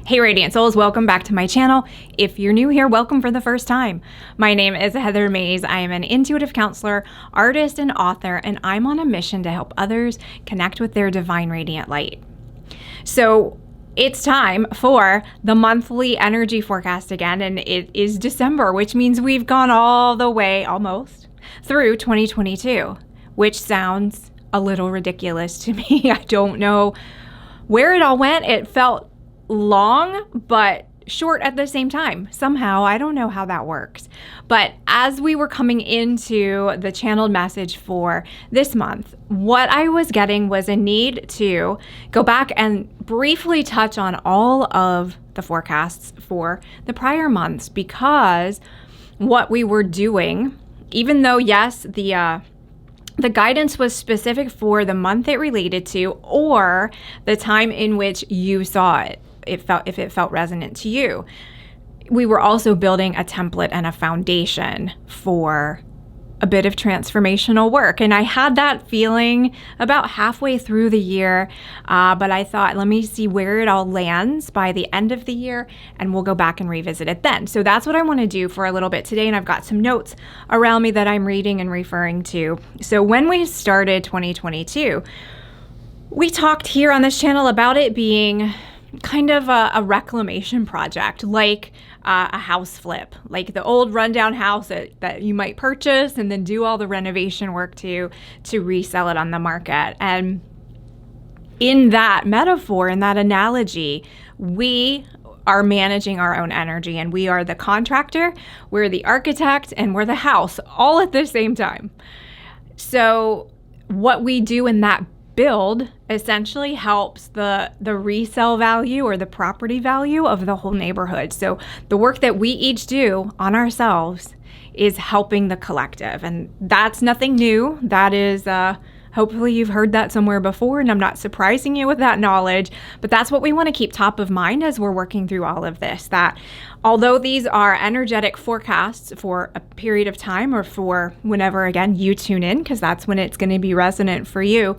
Hey Radiant Souls, welcome back to my channel. If you're new here, welcome for the first time. My name is Heather Mays. I am an intuitive counselor, artist, and author, and I'm on a mission to help others connect with their divine radiant light. So it's time for the monthly energy forecast again, and it is December, which means we've gone all the way almost through 2022, which sounds a little ridiculous to me. I don't know where it all went. It felt long, but short at the same time. Somehow, I don't know how that works. But as we were coming into the channeled message for this month, what I was getting was a need to go back and briefly touch on all of the forecasts for the prior months, because what we were doing, even though, yes, the guidance was specific for the month it related to or the time in which you saw it, if it felt resonant to you. We were also building a template and a foundation for a bit of transformational work. And I had that feeling about halfway through the year, but I thought, let me see where it all lands by the end of the year, and we'll go back and revisit it then. So that's what I want to do for a little bit today, and I've got some notes around me that I'm reading and referring to. So when we started 2022, we talked here on this channel about it being kind of a reclamation project, like a house flip, like the old rundown house that you might purchase and then do all the renovation work to resell it on the market. And in that metaphor, in that analogy, we are managing our own energy, and we are the contractor, we're the architect, and we're the house all at the same time. So what we do in that build essentially helps the resale value or the property value of the whole neighborhood. So the work that we each do on ourselves is helping the collective, and that's nothing new. That is hopefully you've heard that somewhere before, and I'm not surprising you with that knowledge, but that's what we want to keep top of mind as we're working through all of this, that although these are energetic forecasts for a period of time or for whenever, again, you tune in, because that's when it's going to be resonant for you,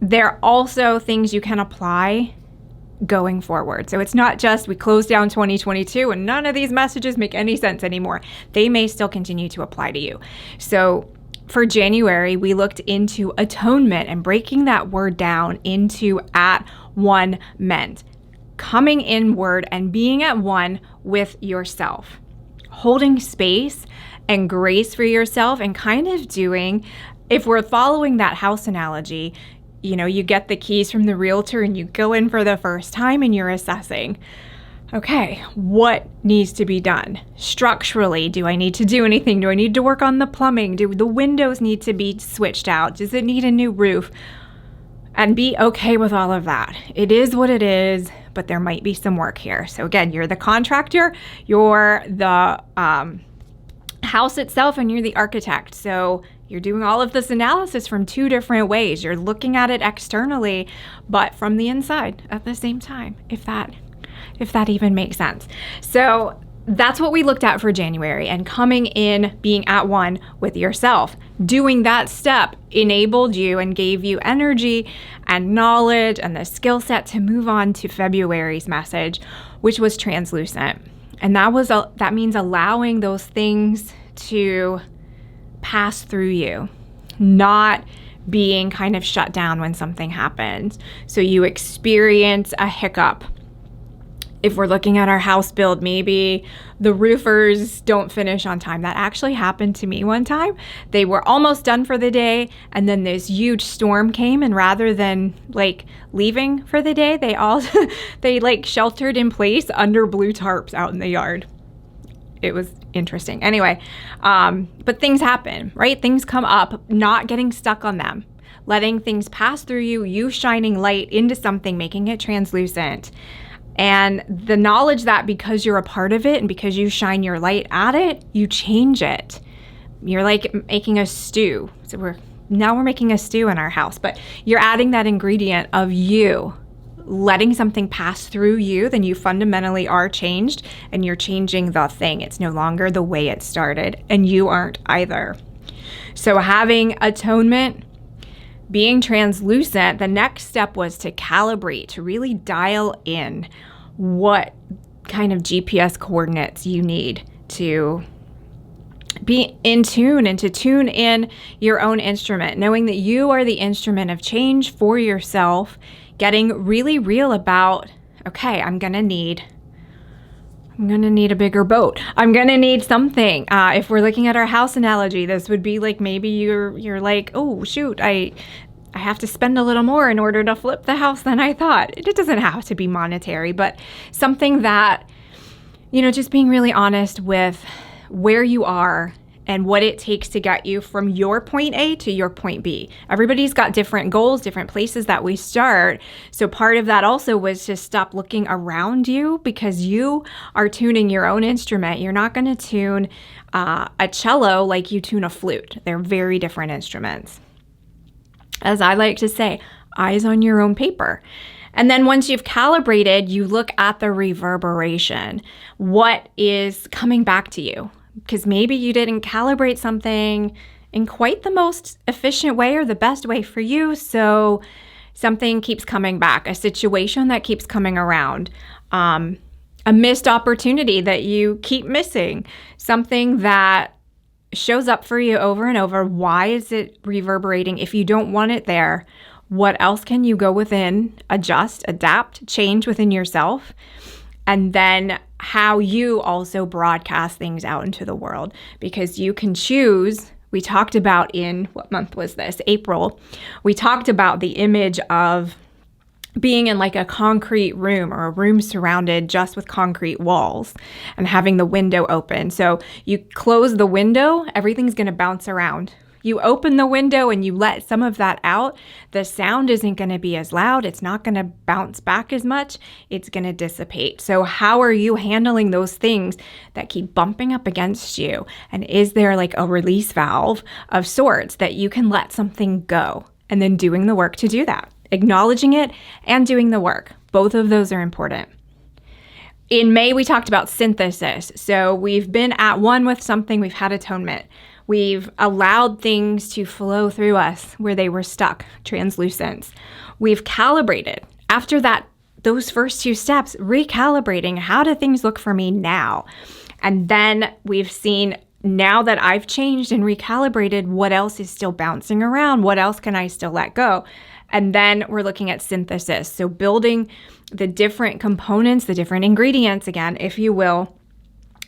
they're also things you can apply going forward. So it's not just we close down 2022 and none of these messages make any sense anymore. They may still continue to apply to you. So for January, we looked into atonement and breaking that word down into at one meant coming inward and being at one with yourself, holding space and grace for yourself, and kind of doing, if we're following that house analogy, you know, you get the keys from the realtor and you go in for the first time and you're assessing, okay, what needs to be done structurally? Do I need to do anything? Do I need to work on the plumbing? Do the windows need to be switched out? Does it need a new roof? And be okay with all of that. It is what it is, but there might be some work here. So again, you're the contractor, you're the house itself, and you're the architect. So you're doing all of this analysis from two different ways. You're looking at it externally, but from the inside at the same time, if that even makes sense. So that's what we looked at for January, and coming in, being at one with yourself. Doing that step enabled you and gave you energy and knowledge and the skill set to move on to February's message, which was translucent. And that means allowing those things to pass through you, not being kind of shut down when something happens. So you experience a hiccup. If we're looking at our house build, maybe the roofers don't finish on time. That actually happened to me one time. They were almost done for the day, and then this huge storm came, and rather than like leaving for the day, they like sheltered in place under blue tarps out in the yard. It was interesting. Anyway, but things happen, right? Things come up, not getting stuck on them, letting things pass through you, you shining light into something, making it translucent. And the knowledge that because you're a part of it and because you shine your light at it, you change it. You're like making a stew. So we're making a stew in our house, but you're adding that ingredient of you letting something pass through you, then you fundamentally are changed, and you're changing the thing. It's no longer the way it started, and you aren't either. So having atonement, being translucent, the next step was to calibrate, to really dial in what kind of GPS coordinates you need to be in tune and to tune in your own instrument, knowing that you are the instrument of change for yourself, getting really real about, okay, I'm going to need a bigger boat. I'm going to need something. If we're looking at our house analogy, this would be like, maybe you're like, oh shoot, I have to spend a little more in order to flip the house than I thought. It doesn't have to be monetary, but something that, just being really honest with where you are and what it takes to get you from your point A to your point B. Everybody's got different goals, different places that we start. So part of that also was to stop looking around you, because you are tuning your own instrument. You're not going to tune a cello like you tune a flute. They're very different instruments. As I like to say, eyes on your own paper. And then once you've calibrated, you look at the reverberation. What is coming back to you? Because maybe you didn't calibrate something in quite the most efficient way or the best way for you. So something keeps coming back, a situation that keeps coming around, a missed opportunity that you keep missing, something that shows up for you over and over. Why is it reverberating? If you don't want it there, what else can you go within, adjust, adapt, change within yourself? And then how you also broadcast things out into the world, because you can choose. We talked about in, what month was this? April. We talked about the image of being in like a concrete room, or a room surrounded just with concrete walls, and having the window open. So you close the window, everything's going to bounce around. You open the window and you let some of that out, the sound isn't going to be as loud. It's not going to bounce back as much. It's going to dissipate. So how are you handling those things that keep bumping up against you? And is there like a release valve of sorts that you can let something go, and then doing the work to do that? Acknowledging it and doing the work. Both of those are important. In May, we talked about synthesis. So we've been at one with something, we've had atonement. We've allowed things to flow through us where they were stuck, translucence. We've calibrated. After that, those first two steps, recalibrating, how do things look for me now? And then we've seen, now that I've changed and recalibrated, what else is still bouncing around? What else can I still let go? And then we're looking at synthesis. So building the different components, the different ingredients, again, if you will,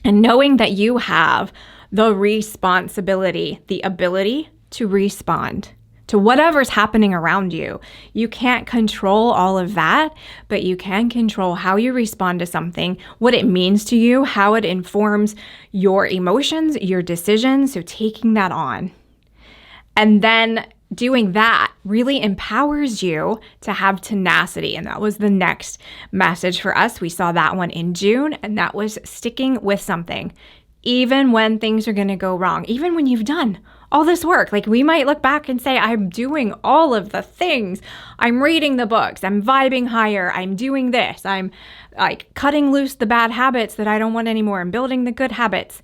and knowing that you have the responsibility, the ability to respond to whatever's happening around you. You can't control all of that, but you can control how you respond to something, what it means to you, how it informs your emotions, your decisions. So taking that on. And then doing that really empowers you to have tenacity. And that was the next message for us. We saw that one in June, and that was sticking with something. Even when things are going to go wrong, even when you've done all this work, like we might look back and say, I'm doing all of the things. I'm reading the books. I'm vibing higher. I'm doing this. I'm like cutting loose the bad habits that I don't want anymore and building the good habits.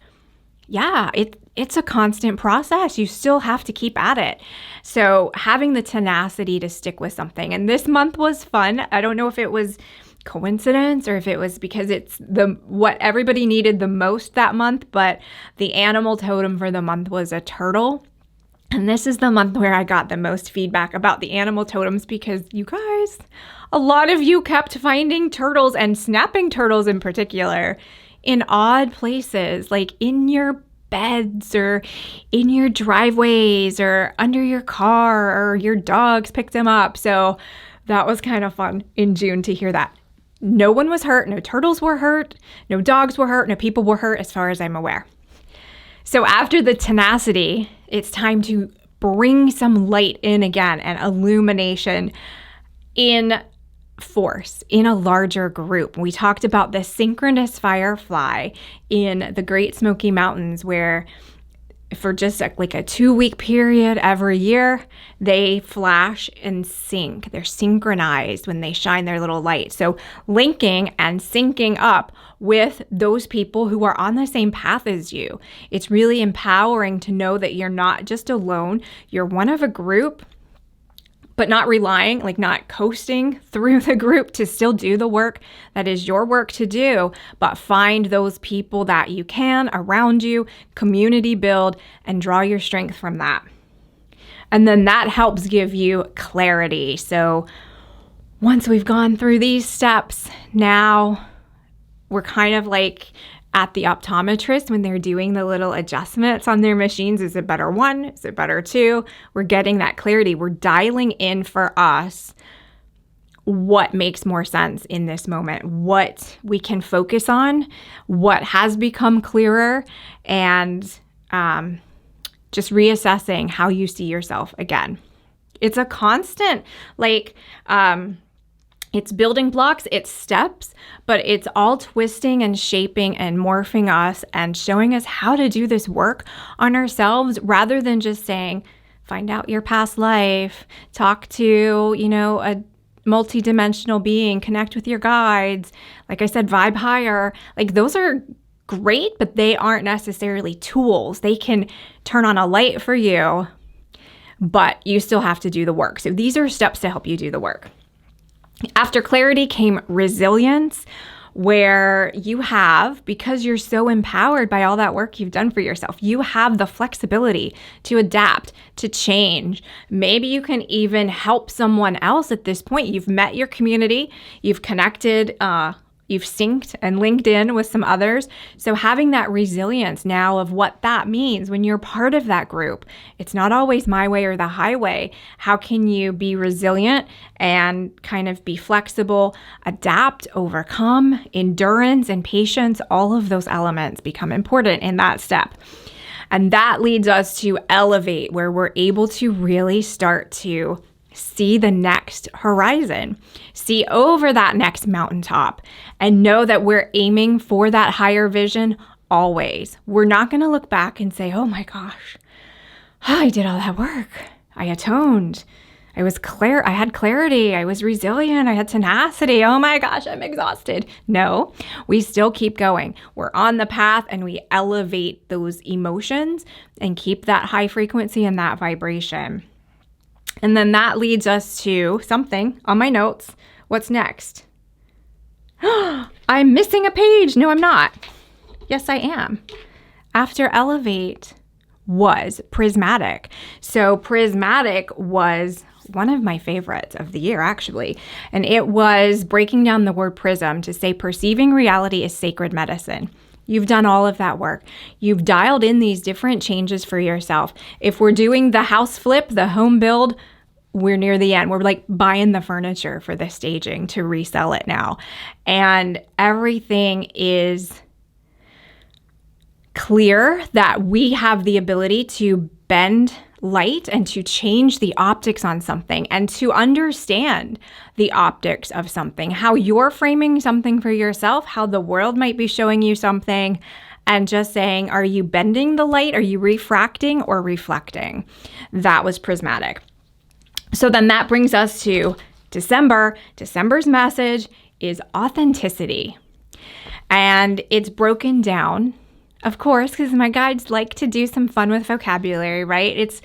Yeah, it's a constant process. You still have to keep at it. So having the tenacity to stick with something. And this month was fun. I don't know if it was coincidence or if it was because it's what everybody needed the most that month, but the animal totem for the month was a turtle. And this is the month where I got the most feedback about the animal totems, because you guys, a lot of you kept finding turtles, and snapping turtles in particular, in odd places, like in your beds or in your driveways or under your car, or your dogs picked them up. So that was kind of fun in June to hear that. No one was hurt. No turtles were hurt. No dogs were hurt. No people were hurt, as far as I'm aware. So after the tenacity, it's time to bring some light in again, and illumination in force, in a larger group. We talked about the synchronous firefly in the Great Smoky Mountains, where for just like a 2-week period every year, they flash and sync. They're synchronized when they shine their little light. So linking and syncing up with those people who are on the same path as you. It's really empowering to know that you're not just alone. You're one of a group, but not relying, like not coasting through the group to still do the work that is your work to do, but find those people that you can around you, community build, and draw your strength from that. And then that helps give you clarity. So once we've gone through these steps, now we're kind of like at the optometrist when they're doing the little adjustments on their machines. Is it better 1? Is it better 2? We're getting that clarity. We're dialing in for us what makes more sense in this moment, what we can focus on, what has become clearer, and just reassessing how you see yourself again. It's a constant, it's building blocks, it's steps, but it's all twisting and shaping and morphing us and showing us how to do this work on ourselves rather than just saying, find out your past life, talk to, a multidimensional being, connect with your guides. Like I said, vibe higher. Like those are great, but they aren't necessarily tools. They can turn on a light for you, but you still have to do the work. So these are steps to help you do the work. After clarity came resilience, where you have, because you're so empowered by all that work you've done for yourself, you have the flexibility to adapt, to change. Maybe you can even help someone else at this point. You've met your community, you've connected, you've synced and linked in with some others. So having that resilience now of what that means when you're part of that group, it's not always my way or the highway. How can you be resilient and kind of be flexible, adapt, overcome, endurance and patience? All of those elements become important in that step. And that leads us to elevate, where we're able to really start to see the next horizon, see over that next mountaintop, and know that we're aiming for that higher vision always. We're not going to look back and say, oh my gosh, I did all that work. I atoned. I had clarity. I was resilient. I had tenacity. Oh my gosh, I'm exhausted. No, we still keep going. We're on the path and we elevate those emotions and keep that high frequency and that vibration. And then that leads us to something on my notes. What's next? I'm missing a page. No, I'm not. Yes, I am. After elevate was prismatic. So prismatic was one of my favorites of the year, actually. And it was breaking down the word prism to say perceiving reality is sacred medicine. You've done all of that work. You've dialed in these different changes for yourself. If we're doing the house flip, the home build, we're near the end. We're like buying the furniture for the staging to resell it now. And everything is clear that we have the ability to bend light and to change the optics on something and to understand the optics of something, how you're framing something for yourself, how the world might be showing you something, and just saying, are you bending the light? Are you refracting or reflecting? That was prismatic. So then that brings us to December. December's message is authenticity. And it's broken down, of course, because my guides like to do some fun with vocabulary, right? It's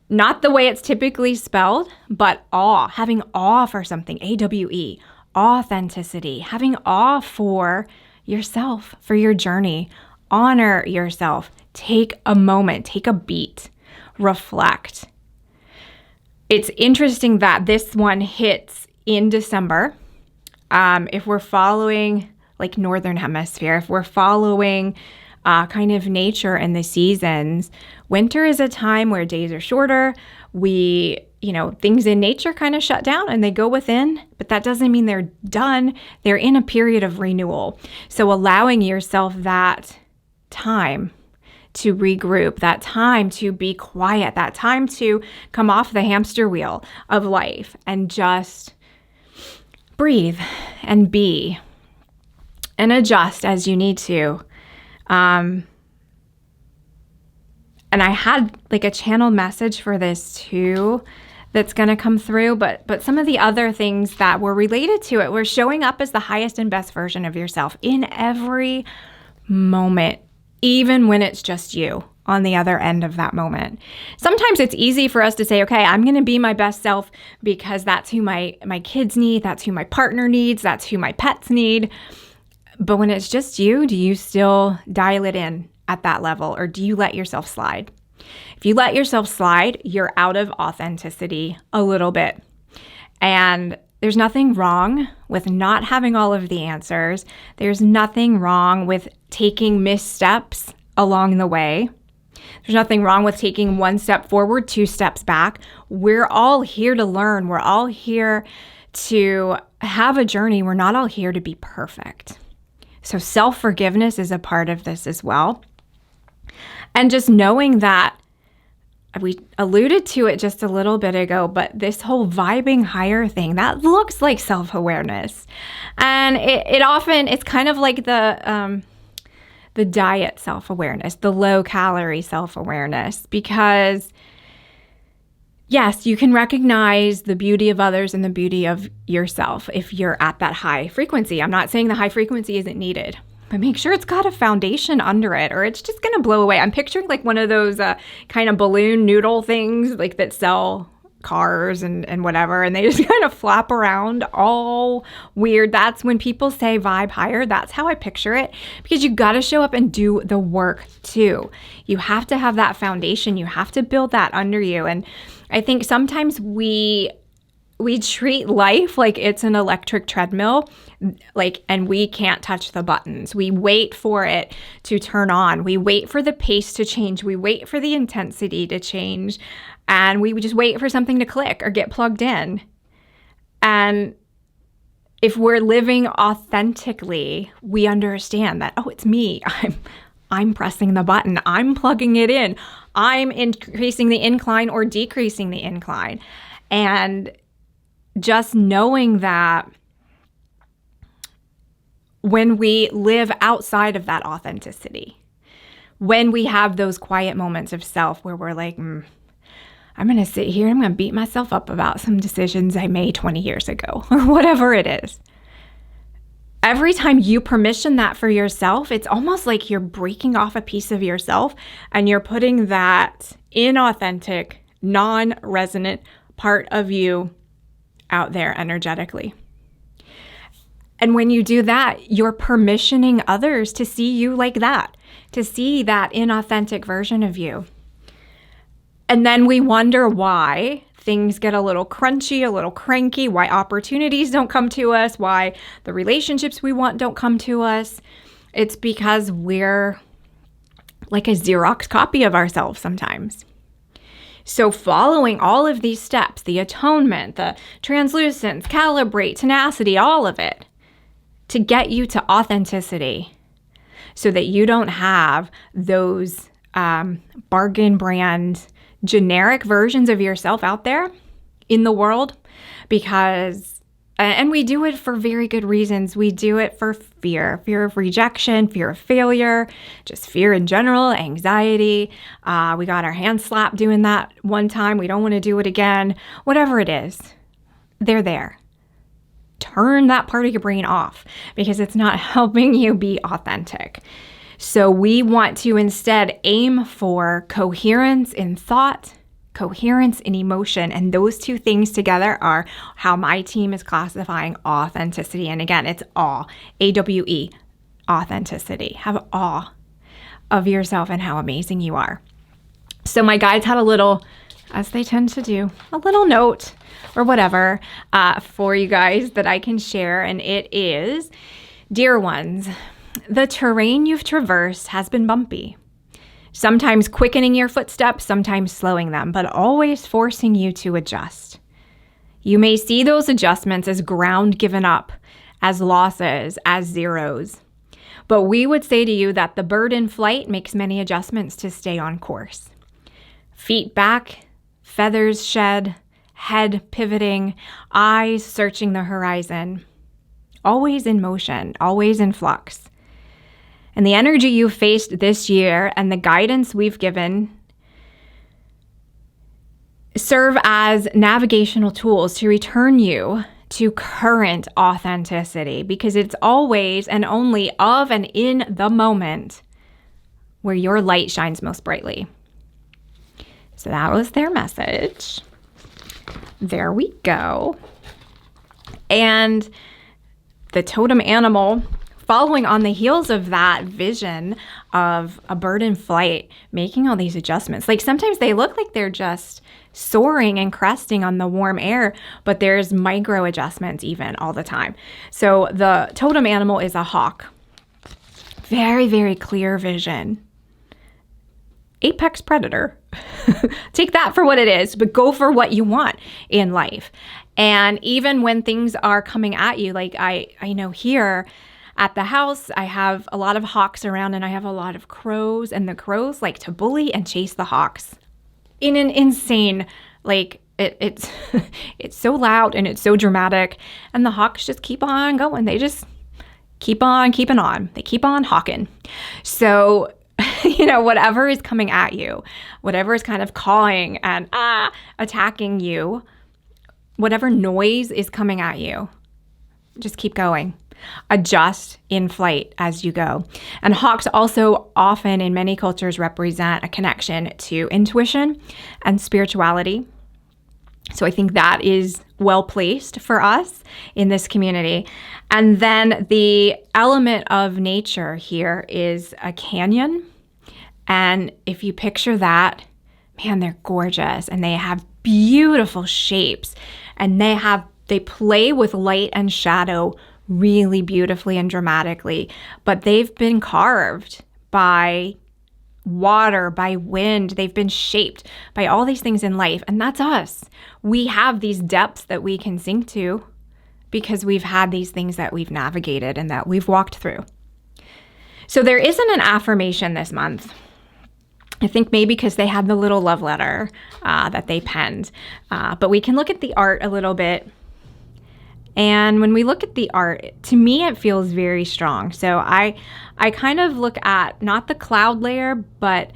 not the way it's typically spelled, but awe, having awe for something, AWE, authenticity, having awe for yourself, for your journey. Honor yourself. Take a moment, take a beat, reflect. It's interesting that this one hits in December. If we're following like Northern Hemisphere, if we're following kind of nature and the seasons, winter is a time where days are shorter. Things in nature kind of shut down and they go within, but that doesn't mean they're done. They're in a period of renewal. So allowing yourself that time to regroup, that time to be quiet, that time to come off the hamster wheel of life and just breathe and be and adjust as you need to. And I had like a channeled message for this too that's going to come through, but some of the other things that were related to it were showing up as the highest and best version of yourself in every moment, even when it's just you. on the other end of that moment. Sometimes it's easy for us to say, okay, I'm going to be my best self because that's who my kids need, that's who my partner needs, that's who my pets need. But when it's just you, do you still dial it in at that level, or do you let yourself slide? If you let yourself slide, you're out of authenticity a little bit. And there's nothing wrong with not having all of the answers. There's nothing wrong with taking missteps along the way. There's nothing wrong with taking one step forward, two steps back. We're all here to learn. We're all here to have a journey. We're not all here to be perfect. So self-forgiveness is a part of this as well. And just knowing that, we alluded to it just a little bit ago, but this whole vibing higher thing, that looks like self-awareness. And it's kind of like the diet self-awareness, the low-calorie self-awareness, because yes, you can recognize the beauty of others and the beauty of yourself if you're at that high frequency. I'm not saying the high frequency isn't needed, but make sure it's got a foundation under it or it's just going to blow away. I'm picturing like one of those kind of balloon noodle things like that sell cars and whatever, and they just kind of flap around all weird. That's when people say vibe higher. That's how I picture it, because you got to show up and do the work too. You have to have that foundation. You have to build that under you. And I think sometimes we treat life like it's an electric treadmill, and we can't touch the buttons. We wait for it to turn on. We wait for the pace to change. We wait for the intensity to change. And we just wait for something to click or get plugged in. And if we're living authentically, we understand that, oh, it's me. I'm pressing the button. I'm plugging it in. I'm increasing the incline or decreasing the incline. And just knowing that when we live outside of that authenticity, when we have those quiet moments of self where we're like, I'm going to sit here and I'm going to beat myself up about some decisions I made 20 years ago or whatever it is. Every time you permission that for yourself, it's almost like you're breaking off a piece of yourself and you're putting that inauthentic, non-resonant part of you out there energetically. And when you do that, you're permissioning others to see you like that, to see that inauthentic version of you. And then we wonder why things get a little crunchy, a little cranky, why opportunities don't come to us, why the relationships we want don't come to us. It's because we're like a Xerox copy of ourselves sometimes. So following all of these steps, the atonement, the translucence, calibrate, tenacity, all of it, to get you to authenticity so that you don't have those bargain brand generic versions of yourself out there in the world, because, and we do it for very good reasons. We do it for fear of rejection, fear of failure, just fear in general, anxiety. We got our hands slapped doing that one time. We don't want to do it again. Whatever it is, they're there. Turn that part of your brain off because it's not helping you be authentic. So we want to instead aim for coherence in thought, coherence in emotion. And those two things together are how my team is classifying authenticity. And again, it's awe, AWE, authenticity. Have awe of yourself and how amazing you are. So my guides had a little, as they tend to do, a little note or whatever for you guys that I can share. And it is, dear ones, the terrain you've traversed has been bumpy, sometimes quickening your footsteps, sometimes slowing them, but always forcing you to adjust. You may see those adjustments as ground given up, as losses, as zeros. But we would say to you that the bird in flight makes many adjustments to stay on course. Feet back, feathers shed, head pivoting, eyes searching the horizon. Always in motion, always in flux. And the energy you faced this year and the guidance we've given serve as navigational tools to return you to current authenticity, because it's always and only of and in the moment where your light shines most brightly. So that was their message. There we go. And the totem animal, following on the heels of that vision of a bird in flight, making all these adjustments. Like sometimes they look like they're just soaring and cresting on the warm air, but there's micro adjustments even all the time. So the totem animal is a hawk. Very, very clear vision. Apex predator. Take that for what it is, but go for what you want in life. And even when things are coming at you, like I know here at the house, I have a lot of hawks around and I have a lot of crows, and the crows like to bully and chase the hawks in an insane, like it's it's so loud and it's so dramatic, and the hawks just keep on going. They just keep on keeping on. They keep on hawking. So whatever is coming at you, whatever is kind of cawing and attacking you, whatever noise is coming at you, just keep going. Adjust in flight as you go. And hawks also often in many cultures represent a connection to intuition and spirituality. So I think that is well placed for us in this community. And then the element of nature here is a canyon. And if you picture that, man, they're gorgeous and they have beautiful shapes, and they play with light and shadow really beautifully and dramatically, but they've been carved by water, by wind. They've been shaped by all these things in life, and that's us. We have these depths that we can sink to because we've had these things that we've navigated and that we've walked through. So there isn't an affirmation this month. I think maybe because they had the little love letter that they penned. But we can look at the art a little bit. And when we look at the art, to me, it feels very strong. So I kind of look at not the cloud layer, but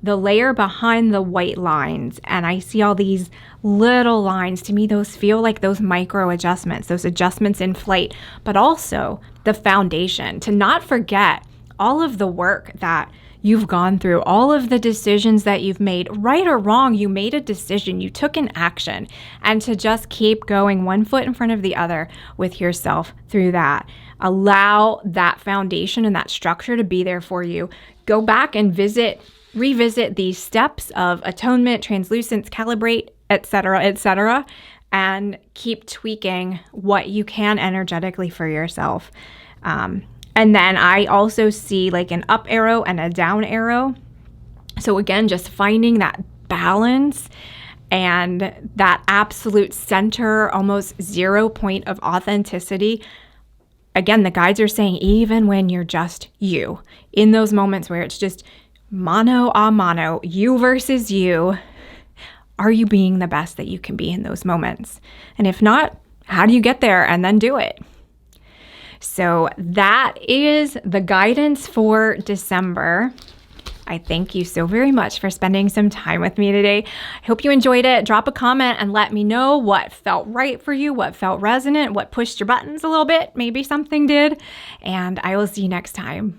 the layer behind the white lines. And I see all these little lines. To me, those feel like those micro adjustments, those adjustments in flight, but also the foundation. To not forget all of the work that you've gone through, all of the decisions that you've made, right or wrong, you made a decision, you took an action, and to just keep going one foot in front of the other with yourself through that. Allow that foundation and that structure to be there for you. Go back and revisit these steps of atonement, translucence, calibrate, etc., and keep tweaking what you can energetically for yourself. And then I also see like an up arrow and a down arrow. So again, just finding that balance and that absolute center, almost 0 point of authenticity. Again, the guides are saying, even when you're just you, in those moments where it's just mano a mano, you versus you, are you being the best that you can be in those moments? And if not, how do you get there and then do it? So that is the guidance for December. I thank you so very much for spending some time with me today. I hope you enjoyed it. Drop a comment and let me know what felt right for you, what felt resonant, what pushed your buttons a little bit. Maybe something did. And I will see you next time.